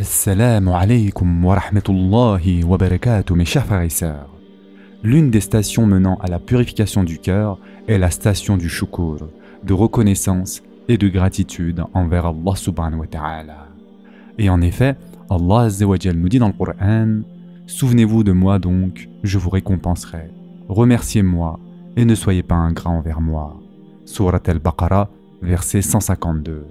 Assalamu alaikum wa rahmatullahi wa barakatuh, mes chers frères et sœurs. L'une des stations menant à la purification du cœur est la station du shukr, de reconnaissance et de gratitude envers Allah subhanahu wa ta'ala. Et en effet, Allah azza wa jal nous dit dans le Coran: souvenez-vous de moi donc, je vous récompenserai. Remerciez-moi et ne soyez pas ingrat envers moi. Surat al-Baqarah, verset 152.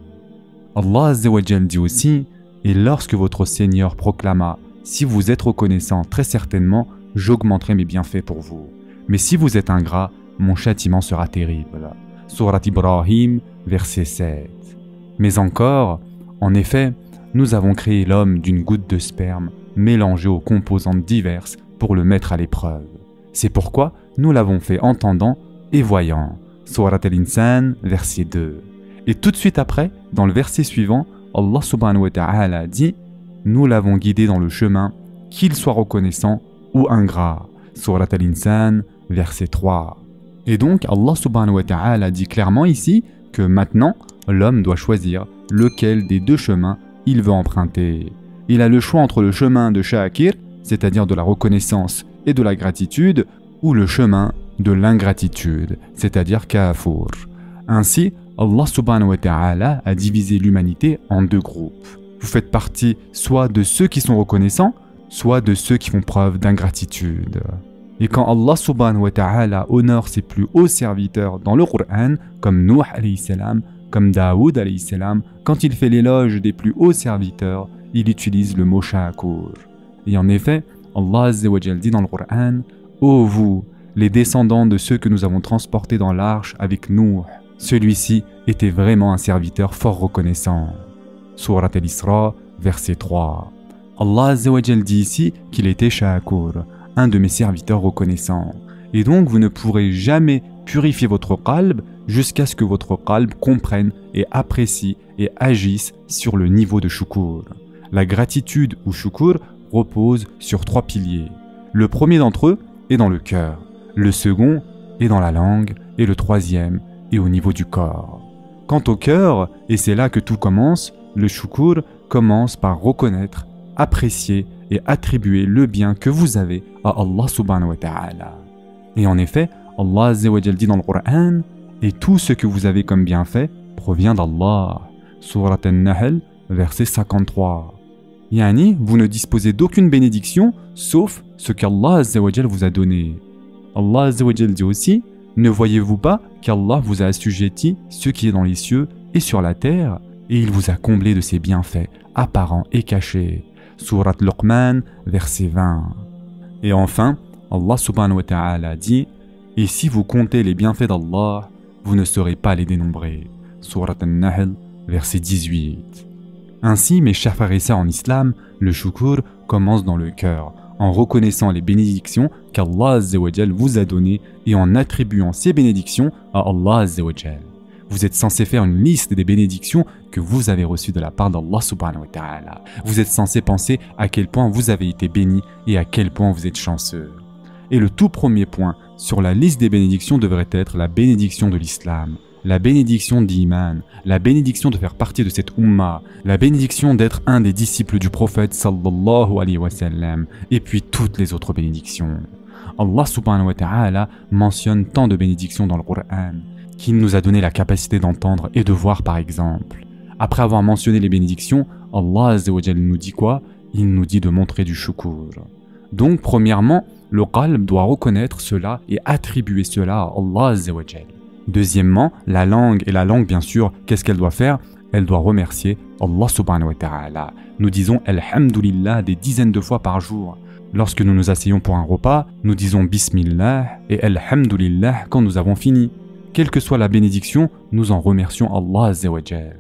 Allah azza wa jal dit aussi: et lorsque votre Seigneur proclama: si vous êtes reconnaissant, très certainement, j'augmenterai mes bienfaits pour vous. Mais si vous êtes ingrat, mon châtiment sera terrible. Surat Ibrahim, verset 7. Mais encore, en effet, nous avons créé l'homme d'une goutte de sperme mélangée aux composantes diverses pour le mettre à l'épreuve. C'est pourquoi nous l'avons fait entendant et voyant. Surat Al-Insan, verset 2. Et tout de suite après, dans le verset suivant, Allah subhanahu wa ta'ala dit: nous l'avons guidé dans le chemin, qu'il soit reconnaissant ou ingrat. Surat Al-Insan, verset 3. Et donc Allah subhanahu wa ta'ala dit clairement ici que maintenant, l'homme doit choisir lequel des deux chemins il veut emprunter. Il a le choix entre le chemin de Shakir, c'est-à-dire de la reconnaissance et de la gratitude, ou le chemin de l'ingratitude, c'est-à-dire Kafur. Ainsi, Allah subhanahu wa ta'ala a divisé l'humanité en deux groupes. Vous faites partie soit de ceux qui sont reconnaissants, soit de ceux qui font preuve d'ingratitude. Et quand Allah subhanahu wa ta'ala honore ses plus hauts serviteurs dans le Coran, comme Nuh alayhi salam, comme Daoud alayhi salam, quand il fait l'éloge des plus hauts serviteurs, il utilise le mot shakur. Et en effet, Allah azza wa jal dit dans le Coran: ô vous, les descendants de ceux que nous avons transportés dans l'arche avec Nuh, celui-ci était vraiment un serviteur fort reconnaissant. Surat Al-Isra, verset 3. Allah azza wa jal dit ici qu'il était shakur, un de mes serviteurs reconnaissants. Et donc vous ne pourrez jamais purifier votre qalb jusqu'à ce que votre qalb comprenne et apprécie et agisse sur le niveau de shukr. La gratitude ou shukr repose sur trois piliers. Le premier d'entre eux est dans le cœur, le second est dans la langue et le troisième est au niveau du corps. Quant au cœur, et c'est là que tout commence, le shukr commence par reconnaître, apprécier et attribuer le bien que vous avez à Allah subhanahu wa ta'ala. Et en effet, Allah azza wa jal dit dans le Coran: et tout ce que vous avez comme bienfait provient d'Allah. Surat An-Nahl, verset 53. Yani, vous ne disposez d'aucune bénédiction sauf ce qu'Allah azza wa jal vous a donné. Allah azza wa jal dit aussi: ne voyez-vous pas qu'Allah vous a assujetti ce qui est dans les cieux et sur la terre, et il vous a comblé de ses bienfaits apparents et cachés. Surat Luqman, verset 20. Et enfin, Allah subhanahu wa ta'ala dit: et si vous comptez les bienfaits d'Allah, vous ne saurez pas les dénombrer. Surat An-Nahl, verset 18. Ainsi, mes chers frères et sœurs en islam, le shukr commence dans le cœur, en reconnaissant les bénédictions qu'Allah azza wa jal vous a données et en attribuant ces bénédictions à Allah azza wa jal. Vous êtes censé faire une liste des bénédictions que vous avez reçues de la part d'Allah subhanahu wa ta'ala. Vous êtes censé penser à quel point vous avez été béni et à quel point vous êtes chanceux. Et le tout premier point sur la liste des bénédictions devrait être la bénédiction de l'islam, la bénédiction d'iman, la bénédiction de faire partie de cette umma, la bénédiction d'être un des disciples du prophète sallallahu alayhi wa sallam, et puis toutes les autres bénédictions. Allah subhanahu wa ta'ala mentionne tant de bénédictions dans le Coran qu'il nous a donné la capacité d'entendre et de voir par exemple. Après avoir mentionné les bénédictions, Allah azza wa jal nous dit quoi? Il nous dit de montrer du shukr. Donc premièrement, le qalb doit reconnaître cela et attribuer cela à Allah azza wa jal. Deuxièmement, la langue, et la langue bien sûr, qu'est-ce qu'elle doit faire? Elle doit remercier Allah subhanahu wa ta'ala. Nous disons Alhamdulillah des dizaines de fois par jour. Lorsque nous nous asseyons pour un repas, nous disons Bismillah et Alhamdulillah quand nous avons fini. Quelle que soit la bénédiction, nous en remercions Allah azza wa jal.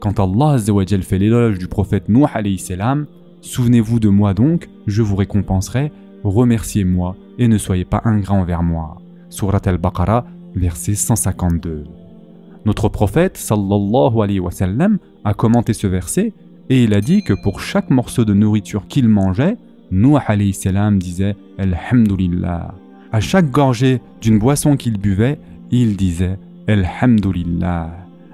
Quand Allah azza wa jal fait l'éloge du prophète Nuh alayhi salam: souvenez-vous de moi donc, je vous récompenserai, remerciez-moi et ne soyez pas ingrat envers moi. Surat Al-Baqarah, verset 152. Notre prophète sallallahu alayhi wa sallam a commenté ce verset et il a dit que pour chaque morceau de nourriture qu'il mangeait, Nuh alayhi salam disait Alhamdulillah. À chaque gorgée d'une boisson qu'il buvait, il disait Alhamdulillah.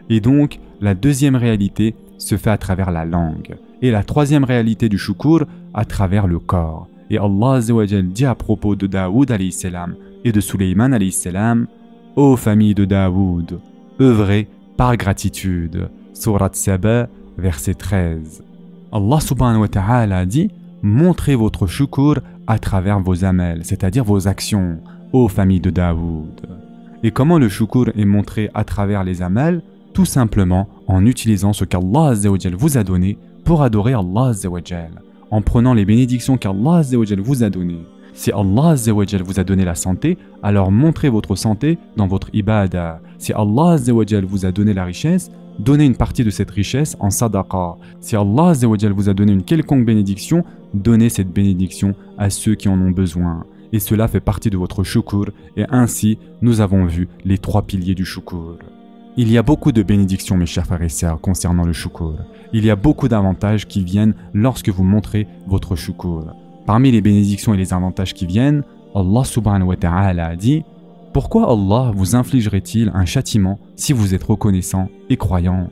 Et donc, la deuxième réalité se fait à travers la langue. Et la troisième réalité du shukr, à travers le corps. Et Allah Azza wa Jal dit à propos de Daoud alayhi salam et de Suleyman alayhi salam: ô famille de Daoud, œuvrez par gratitude. Surat Saba, verset 13. Allah subhanahu wa ta'ala a dit: montrez votre shukr à travers vos amels, c'est-à-dire vos actions, ô famille de Daoud. Et comment le shukr est montré à travers les amels? Tout simplement en utilisant ce qu'Allah Azza wa Jal vous a donné pour adorer Allah Azza wa Jal, en prenant les bénédictions qu'Allah Azza wa Jal vous a données. Si Allah Azza wa Jal vous a donné la santé, alors montrez votre santé dans votre ibadah. Si Allah Azza wa Jal vous a donné la richesse, donnez une partie de cette richesse en sadaqa. Si Allah Azza wa Jal vous a donné une quelconque bénédiction, donnez cette bénédiction à ceux qui en ont besoin. Et cela fait partie de votre shukr, et ainsi nous avons vu les trois piliers du shukr. Il y a beaucoup de bénédictions, mes chers frères et sœurs, concernant le shukr. Il y a beaucoup d'avantages qui viennent lorsque vous montrez votre shukr. Parmi les bénédictions et les avantages qui viennent, Allah subhanahu wa ta'ala a dit: pourquoi Allah vous infligerait-il un châtiment si vous êtes reconnaissant et croyant?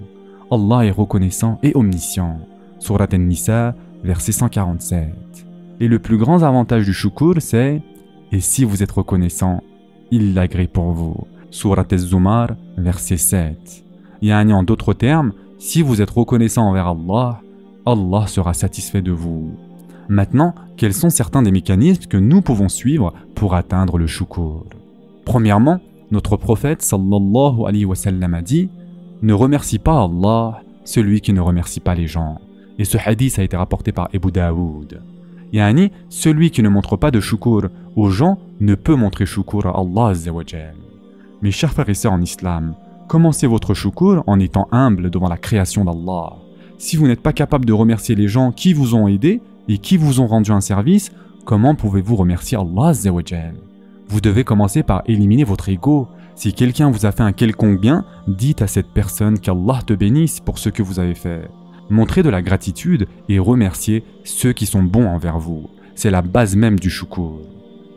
Allah est reconnaissant et omniscient. Surat An-Nisa, verset 147. Et le plus grand avantage du shukr, c'est: et si vous êtes reconnaissant, il l'agrée pour vous. Surat Az-Zumar, verset 7. Yani, en d'autres termes, si vous êtes reconnaissant envers Allah, Allah sera satisfait de vous. Maintenant, quels sont certains des mécanismes que nous pouvons suivre pour atteindre le shukr? Premièrement, notre prophète sallallahu alayhi wa sallam a dit: ne remercie pas Allah, celui qui ne remercie pas les gens. Et ce hadith a été rapporté par Abu Daoud. Yani, celui qui ne montre pas de shukr aux gens ne peut montrer shukr à Allah Azza wa Jal. Mes chers frères et sœurs en islam, commencez votre shukr en étant humble devant la création d'Allah. Si vous n'êtes pas capable de remercier les gens qui vous ont aidé et qui vous ont rendu un service, comment pouvez-vous remercier Allah Azza wa Jal? Vous devez commencer par éliminer votre ego. Si quelqu'un vous a fait un quelconque bien, dites à cette personne qu'Allah te bénisse pour ce que vous avez fait. Montrez de la gratitude et remerciez ceux qui sont bons envers vous. C'est la base même du shukr.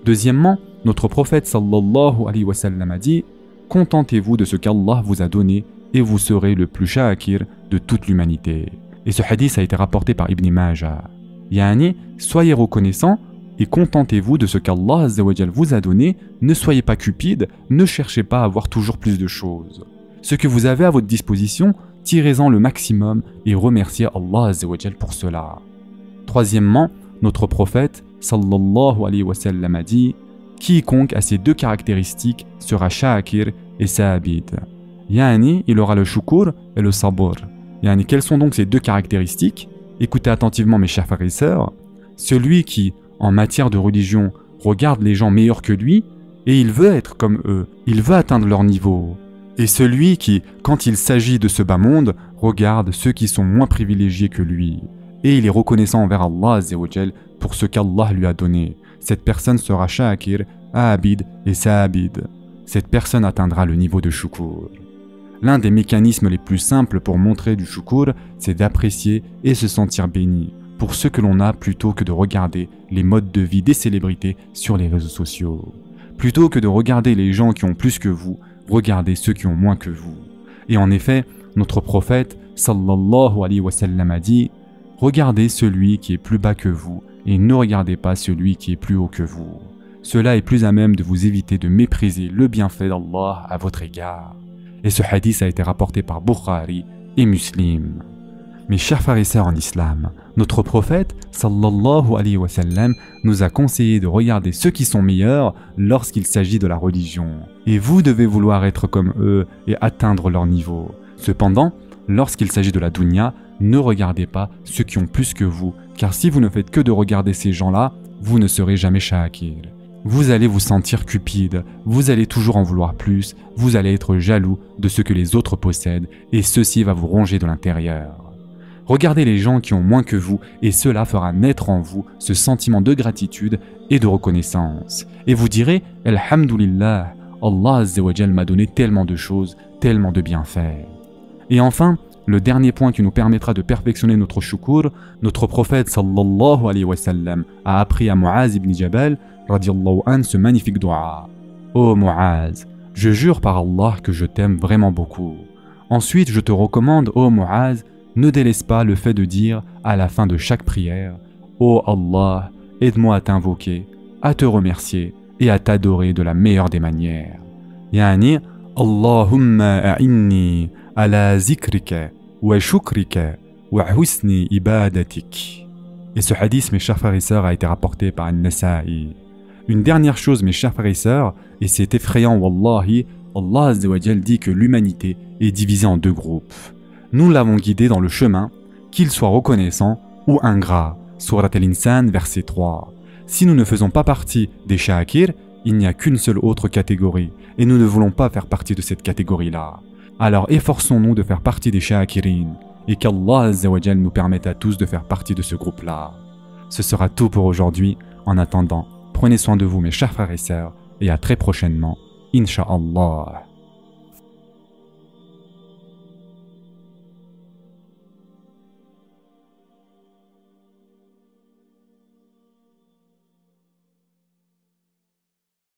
Deuxièmement, notre prophète sallallahu alayhi wa sallam a dit: contentez-vous de ce qu'Allah vous a donné et vous serez le plus shakir de toute l'humanité. Et ce hadith a été rapporté par Ibn Majah. Yani, soyez reconnaissants et contentez-vous de ce qu'Allah Azza wa Jal vous a donné, ne soyez pas cupide, ne cherchez pas à avoir toujours plus de choses. Ce que vous avez à votre disposition, tirez-en le maximum et remerciez Allah Azza wa Jal pour cela. Troisièmement, notre prophète sallallahu alayhi wa sallam a dit: quiconque a ces deux caractéristiques sera shakir et sabid. Yani, il aura le shukr et le sabr. Yani, quelles sont donc ces deux caractéristiques? Écoutez attentivement, mes chers frères et sœurs. Celui qui, en matière de religion, regarde les gens meilleurs que lui, et il veut être comme eux, il veut atteindre leur niveau. Et celui qui, quand il s'agit de ce bas monde, regarde ceux qui sont moins privilégiés que lui. Et il est reconnaissant envers Allah Azza wa Jal pour ce qu'Allah lui a donné. Cette personne sera shakir, abid et sabid. Cette personne atteindra le niveau de shukr. L'un des mécanismes les plus simples pour montrer du shukr, c'est d'apprécier et se sentir béni pour ce que l'on a plutôt que de regarder les modes de vie des célébrités sur les réseaux sociaux. Plutôt que de regarder les gens qui ont plus que vous, regardez ceux qui ont moins que vous. Et en effet, notre prophète sallallahu alayhi wa sallam a dit: regardez celui qui est plus bas que vous et ne regardez pas celui qui est plus haut que vous. Cela est plus à même de vous éviter de mépriser le bienfait d'Allah à votre égard. Et ce hadith a été rapporté par Bukhari et Muslim. Mes chers frères et sœurs en islam, notre prophète sallallahu alayhi wa sallam nous a conseillé de regarder ceux qui sont meilleurs lorsqu'il s'agit de la religion. Et vous devez vouloir être comme eux et atteindre leur niveau. Cependant, lorsqu'il s'agit de la dunya, ne regardez pas ceux qui ont plus que vous, car si vous ne faites que de regarder ces gens-là, vous ne serez jamais shakir. Vous allez vous sentir cupide, vous allez toujours en vouloir plus, vous allez être jaloux de ce que les autres possèdent, et ceci va vous ronger de l'intérieur. Regardez les gens qui ont moins que vous, et cela fera naître en vous ce sentiment de gratitude et de reconnaissance. Et vous direz: Alhamdulillah, Allah Azza wa Jal m'a donné tellement de choses, tellement de bienfaits. Et enfin, le dernier point qui nous permettra de perfectionner notre shukr, notre prophète sallallahu alayhi wa sallam a appris à Muaz ibn Jabal radiallahu anhu ce magnifique dua. Ô Muaz, je jure par Allah que je t'aime vraiment beaucoup. Ensuite, je te recommande, ô Muaz, ne délaisse pas le fait de dire à la fin de chaque prière « Ô Allah, aide-moi à t'invoquer, à te remercier et à t'adorer de la meilleure des manières. » Yani Allahumma a'inni ala zikrika wa shukrika wa husni ibadatik. Et ce hadith, mes chers frères et sœurs, a été rapporté par An-Nasa'i. Une dernière chose, mes chers frères et sœurs, et c'est effrayant, wallahi, Allah Azza wa Jal dit que l'humanité est divisée en deux groupes. Nous l'avons guidé dans le chemin, qu'il soit reconnaissant ou ingrat. Surat Al-Insan, verset 3. Si nous ne faisons pas partie des shakir, il n'y a qu'une seule autre catégorie, et nous ne voulons pas faire partie de cette catégorie-là. Alors efforçons-nous de faire partie des shakirin, et qu'Allah Azza wa Jal nous permette à tous de faire partie de ce groupe-là. Ce sera tout pour aujourd'hui. En attendant, prenez soin de vous mes chers frères et sœurs, et à très prochainement, Inch'Allah.